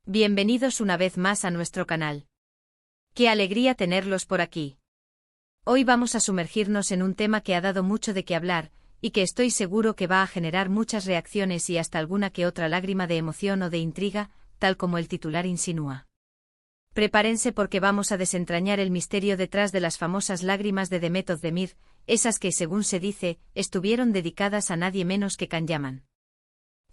Bienvenidos una vez más a nuestro canal. ¡Qué alegría tenerlos por aquí! Hoy vamos a sumergirnos en un tema que ha dado mucho de qué hablar, y que estoy seguro que va a generar muchas reacciones y hasta alguna que otra lágrima de emoción o de intriga, tal como el titular insinúa. Prepárense porque vamos a desentrañar el misterio detrás de las famosas lágrimas de Demet Özdemir, esas que, según se dice, estuvieron dedicadas a nadie menos que Can Yaman.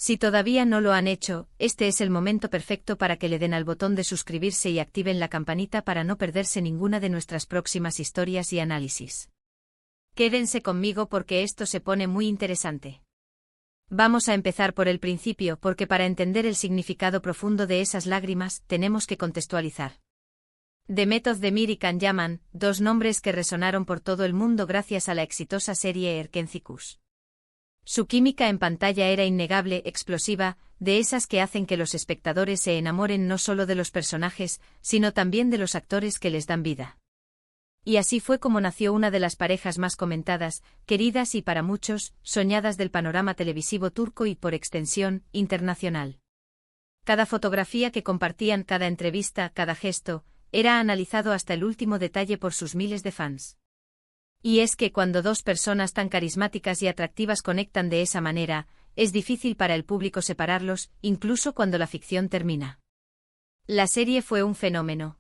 Si todavía no lo han hecho, este es el momento perfecto para que le den al botón de suscribirse y activen la campanita para no perderse ninguna de nuestras próximas historias y análisis. Quédense conmigo porque esto se pone muy interesante. Vamos a empezar por el principio porque para entender el significado profundo de esas lágrimas tenemos que contextualizar. Demet Özdemir y Can Yaman, dos nombres que resonaron por todo el mundo gracias a la exitosa serie Erkenci Kuş. Su química en pantalla era innegable, explosiva, de esas que hacen que los espectadores se enamoren no solo de los personajes, sino también de los actores que les dan vida. Y así fue como nació una de las parejas más comentadas, queridas y para muchos, soñadas del panorama televisivo turco y por extensión, internacional. Cada fotografía que compartían, cada entrevista, cada gesto, era analizado hasta el último detalle por sus miles de fans. Y es que cuando dos personas tan carismáticas y atractivas conectan de esa manera, es difícil para el público separarlos, incluso cuando la ficción termina. La serie fue un fenómeno.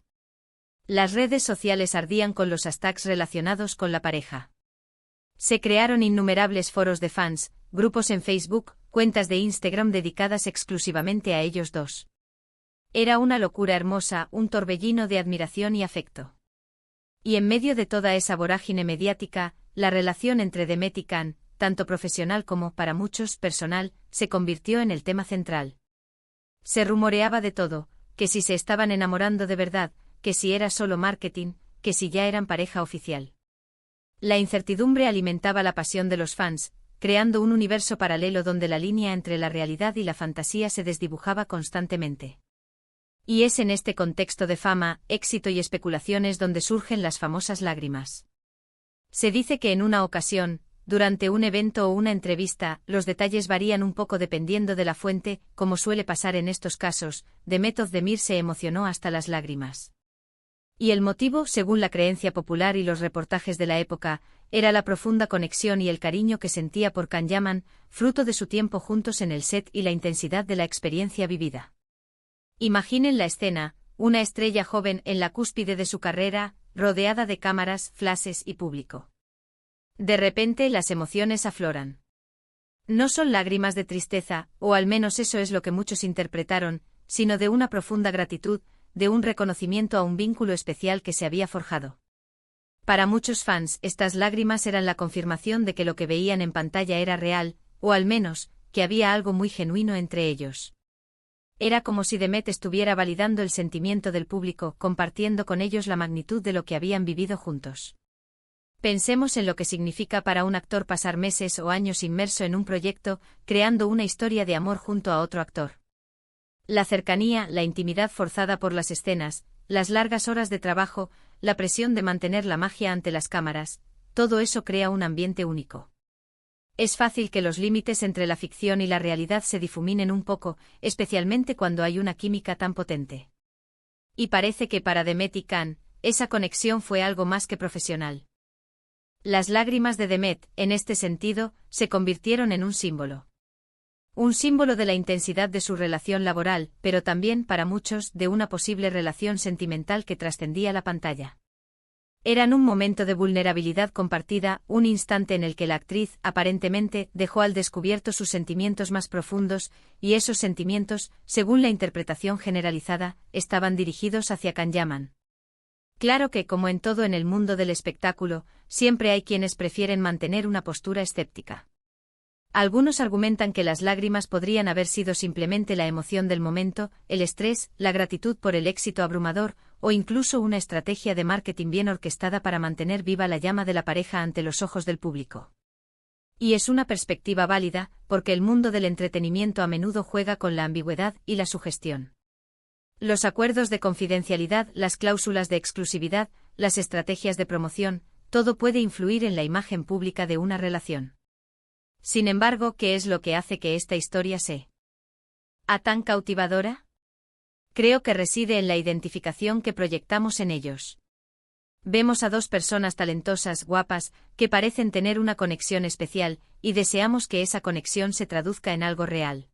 Las redes sociales ardían con los hashtags relacionados con la pareja. Se crearon innumerables foros de fans, grupos en Facebook, cuentas de Instagram dedicadas exclusivamente a ellos dos. Era una locura hermosa, un torbellino de admiración y afecto. Y en medio de toda esa vorágine mediática, la relación entre Demet y Can, tanto profesional como, para muchos, personal, se convirtió en el tema central. Se rumoreaba de todo, que si se estaban enamorando de verdad, que si era solo marketing, que si ya eran pareja oficial. La incertidumbre alimentaba la pasión de los fans, creando un universo paralelo donde la línea entre la realidad y la fantasía se desdibujaba constantemente. Y es en este contexto de fama, éxito y especulaciones donde surgen las famosas lágrimas. Se dice que en una ocasión, durante un evento o una entrevista, los detalles varían un poco dependiendo de la fuente, como suele pasar en estos casos, Demet Özdemir se emocionó hasta las lágrimas. Y el motivo, según la creencia popular y los reportajes de la época, era la profunda conexión y el cariño que sentía por Can Yaman, fruto de su tiempo juntos en el set y la intensidad de la experiencia vivida. Imaginen la escena, una estrella joven en la cúspide de su carrera, rodeada de cámaras, flashes y público. De repente las emociones afloran. No son lágrimas de tristeza, o al menos eso es lo que muchos interpretaron, sino de una profunda gratitud, de un reconocimiento a un vínculo especial que se había forjado. Para muchos fans, estas lágrimas eran la confirmación de que lo que veían en pantalla era real, o al menos, que había algo muy genuino entre ellos. Era como si Demet estuviera validando el sentimiento del público, compartiendo con ellos la magnitud de lo que habían vivido juntos. Pensemos en lo que significa para un actor pasar meses o años inmerso en un proyecto, creando una historia de amor junto a otro actor. La cercanía, la intimidad forzada por las escenas, las largas horas de trabajo, la presión de mantener la magia ante las cámaras, todo eso crea un ambiente único. Es fácil que los límites entre la ficción y la realidad se difuminen un poco, especialmente cuando hay una química tan potente. Y parece que para Demet y Can, esa conexión fue algo más que profesional. Las lágrimas de Demet, en este sentido, se convirtieron en un símbolo. Un símbolo de la intensidad de su relación laboral, pero también, para muchos, de una posible relación sentimental que trascendía la pantalla. Eran un momento de vulnerabilidad compartida, un instante en el que la actriz, aparentemente, dejó al descubierto sus sentimientos más profundos, y esos sentimientos, según la interpretación generalizada, estaban dirigidos hacia Can Yaman. Claro que, como en todo en el mundo del espectáculo, siempre hay quienes prefieren mantener una postura escéptica. Algunos argumentan que las lágrimas podrían haber sido simplemente la emoción del momento, el estrés, la gratitud por el éxito abrumador, o incluso una estrategia de marketing bien orquestada para mantener viva la llama de la pareja ante los ojos del público. Y es una perspectiva válida, porque el mundo del entretenimiento a menudo juega con la ambigüedad y la sugestión. Los acuerdos de confidencialidad, las cláusulas de exclusividad, las estrategias de promoción, todo puede influir en la imagen pública de una relación. Sin embargo, ¿qué es lo que hace que esta historia sea tan cautivadora? Creo que reside en la identificación que proyectamos en ellos. Vemos a dos personas talentosas, guapas, que parecen tener una conexión especial, y deseamos que esa conexión se traduzca en algo real.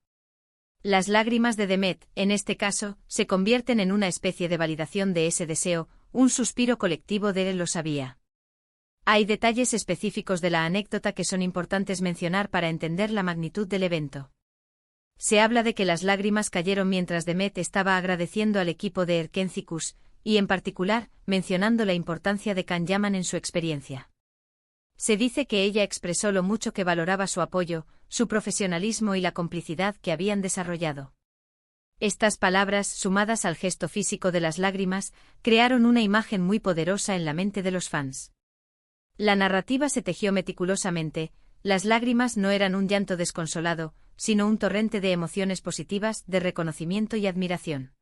Las lágrimas de Demet, en este caso, se convierten en una especie de validación de ese deseo, un suspiro colectivo de él lo sabía. Hay detalles específicos de la anécdota que son importantes mencionar para entender la magnitud del evento. Se habla de que las lágrimas cayeron mientras Demet estaba agradeciendo al equipo de Erkencicus, y en particular, mencionando la importancia de Can Yaman en su experiencia. Se dice que ella expresó lo mucho que valoraba su apoyo, su profesionalismo y la complicidad que habían desarrollado. Estas palabras, sumadas al gesto físico de las lágrimas, crearon una imagen muy poderosa en la mente de los fans. La narrativa se tejió meticulosamente, las lágrimas no eran un llanto desconsolado, sino un torrente de emociones positivas, de reconocimiento y admiración.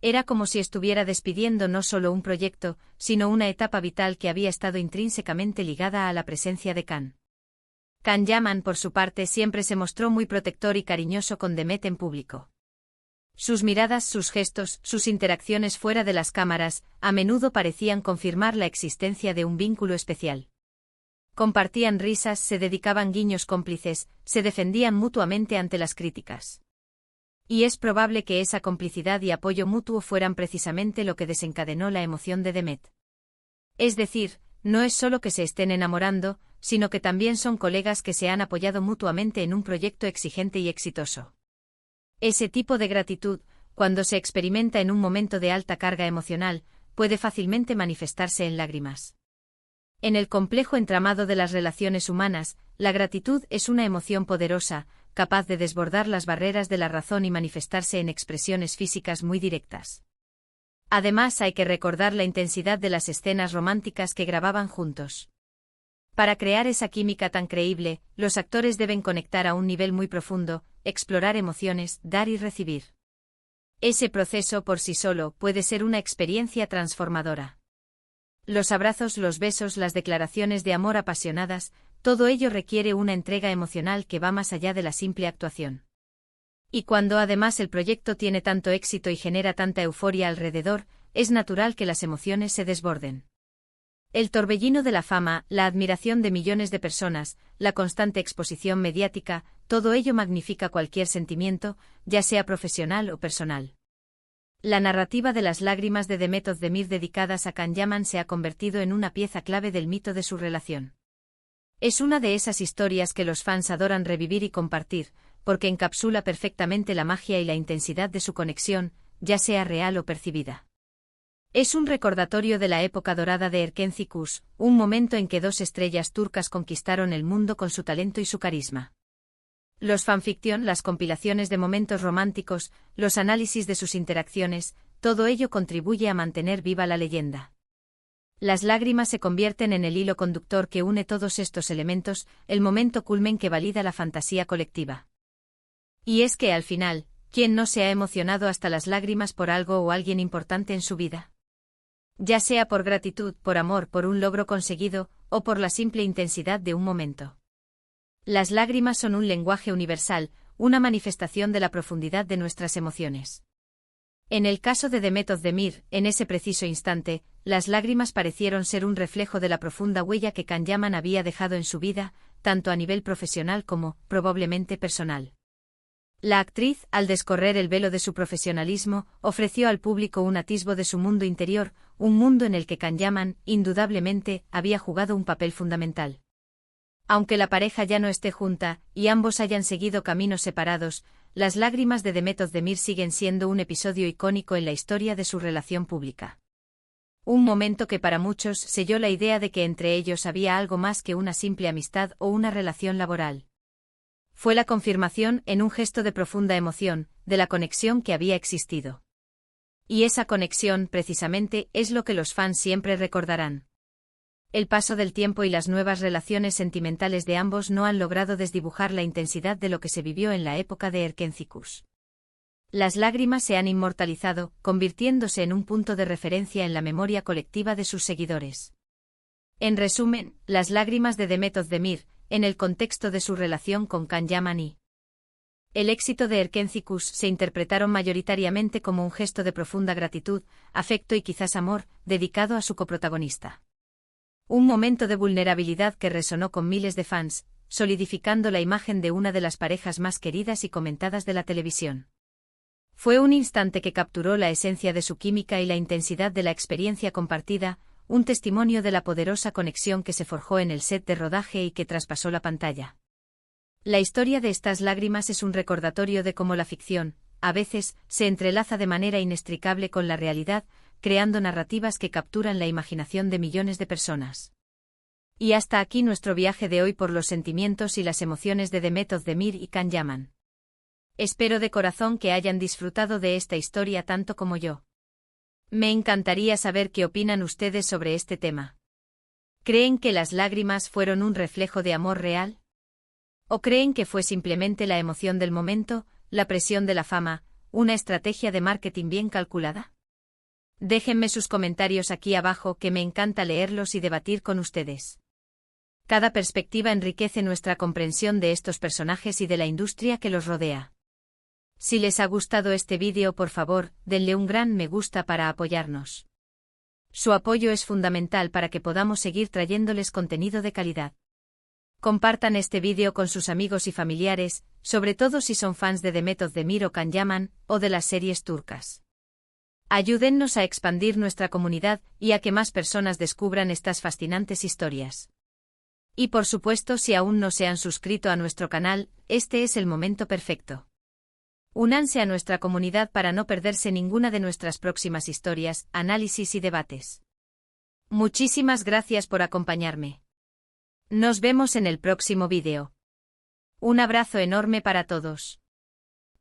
Era como si estuviera despidiendo no solo un proyecto, sino una etapa vital que había estado intrínsecamente ligada a la presencia de Can. Can Yaman, por su parte, siempre se mostró muy protector y cariñoso con Demet en público. Sus miradas, sus gestos, sus interacciones fuera de las cámaras, a menudo parecían confirmar la existencia de un vínculo especial. Compartían risas, se dedicaban guiños cómplices, se defendían mutuamente ante las críticas. Y es probable que esa complicidad y apoyo mutuo fueran precisamente lo que desencadenó la emoción de Demet. Es decir, no es solo que se estén enamorando, sino que también son colegas que se han apoyado mutuamente en un proyecto exigente y exitoso. Ese tipo de gratitud, cuando se experimenta en un momento de alta carga emocional, puede fácilmente manifestarse en lágrimas. En el complejo entramado de las relaciones humanas, la gratitud es una emoción poderosa, capaz de desbordar las barreras de la razón y manifestarse en expresiones físicas muy directas. Además, hay que recordar la intensidad de las escenas románticas que grababan juntos. Para crear esa química tan creíble, los actores deben conectar a un nivel muy profundo, explorar emociones, dar y recibir. Ese proceso por sí solo puede ser una experiencia transformadora. Los abrazos, los besos, las declaraciones de amor apasionadas, todo ello requiere una entrega emocional que va más allá de la simple actuación. Y cuando además el proyecto tiene tanto éxito y genera tanta euforia alrededor, es natural que las emociones se desborden. El torbellino de la fama, la admiración de millones de personas, la constante exposición mediática, todo ello magnifica cualquier sentimiento, ya sea profesional o personal. La narrativa de las lágrimas de Demet Özdemir dedicadas a Can Yaman se ha convertido en una pieza clave del mito de su relación. Es una de esas historias que los fans adoran revivir y compartir, porque encapsula perfectamente la magia y la intensidad de su conexión, ya sea real o percibida. Es un recordatorio de la época dorada de Erkencicus, un momento en que dos estrellas turcas conquistaron el mundo con su talento y su carisma. Los fanfiction, las compilaciones de momentos románticos, los análisis de sus interacciones, todo ello contribuye a mantener viva la leyenda. Las lágrimas se convierten en el hilo conductor que une todos estos elementos, el momento culmen que valida la fantasía colectiva. Y es que al final, ¿quién no se ha emocionado hasta las lágrimas por algo o alguien importante en su vida? Ya sea por gratitud, por amor, por un logro conseguido, o por la simple intensidad de un momento. Las lágrimas son un lenguaje universal, una manifestación de la profundidad de nuestras emociones. En el caso de Demet Özdemir, en ese preciso instante, las lágrimas parecieron ser un reflejo de la profunda huella que Can Yaman había dejado en su vida, tanto a nivel profesional como, probablemente, personal. La actriz, al descorrer el velo de su profesionalismo, ofreció al público un atisbo de su mundo interior, un mundo en el que Can Yaman, indudablemente, había jugado un papel fundamental. Aunque la pareja ya no esté junta, y ambos hayan seguido caminos separados, las lágrimas de Demet Özdemir siguen siendo un episodio icónico en la historia de su relación pública. Un momento que para muchos selló la idea de que entre ellos había algo más que una simple amistad o una relación laboral. Fue la confirmación, en un gesto de profunda emoción, de la conexión que había existido. Y esa conexión, precisamente, es lo que los fans siempre recordarán. El paso del tiempo y las nuevas relaciones sentimentales de ambos no han logrado desdibujar la intensidad de lo que se vivió en la época de Erkencicus. Las lágrimas se han inmortalizado, convirtiéndose en un punto de referencia en la memoria colectiva de sus seguidores. En resumen, las lágrimas de Demet Özdemir, en el contexto de su relación con Can Yaman y El éxito de Erkencicus se interpretaron mayoritariamente como un gesto de profunda gratitud, afecto y quizás amor, dedicado a su coprotagonista. Un momento de vulnerabilidad que resonó con miles de fans, solidificando la imagen de una de las parejas más queridas y comentadas de la televisión. Fue un instante que capturó la esencia de su química y la intensidad de la experiencia compartida, un testimonio de la poderosa conexión que se forjó en el set de rodaje y que traspasó la pantalla. La historia de estas lágrimas es un recordatorio de cómo la ficción, a veces, se entrelaza de manera inextricable con la realidad, creando narrativas que capturan la imaginación de millones de personas. Y hasta aquí nuestro viaje de hoy por los sentimientos y las emociones de Demet Özdemir y Can Yaman. Espero de corazón que hayan disfrutado de esta historia tanto como yo. Me encantaría saber qué opinan ustedes sobre este tema. ¿Creen que las lágrimas fueron un reflejo de amor real? ¿O creen que fue simplemente la emoción del momento, la presión de la fama, una estrategia de marketing bien calculada? Déjenme sus comentarios aquí abajo, que me encanta leerlos y debatir con ustedes. Cada perspectiva enriquece nuestra comprensión de estos personajes y de la industria que los rodea. Si les ha gustado este vídeo, por favor, denle un gran me gusta para apoyarnos. Su apoyo es fundamental para que podamos seguir trayéndoles contenido de calidad. Compartan este vídeo con sus amigos y familiares, sobre todo si son fans de Demet Özdemir o Can Yaman, o de las series turcas. Ayúdennos a expandir nuestra comunidad y a que más personas descubran estas fascinantes historias. Y por supuesto, si aún no se han suscrito a nuestro canal, este es el momento perfecto. Únanse a nuestra comunidad para no perderse ninguna de nuestras próximas historias, análisis y debates. Muchísimas gracias por acompañarme. Nos vemos en el próximo vídeo. Un abrazo enorme para todos.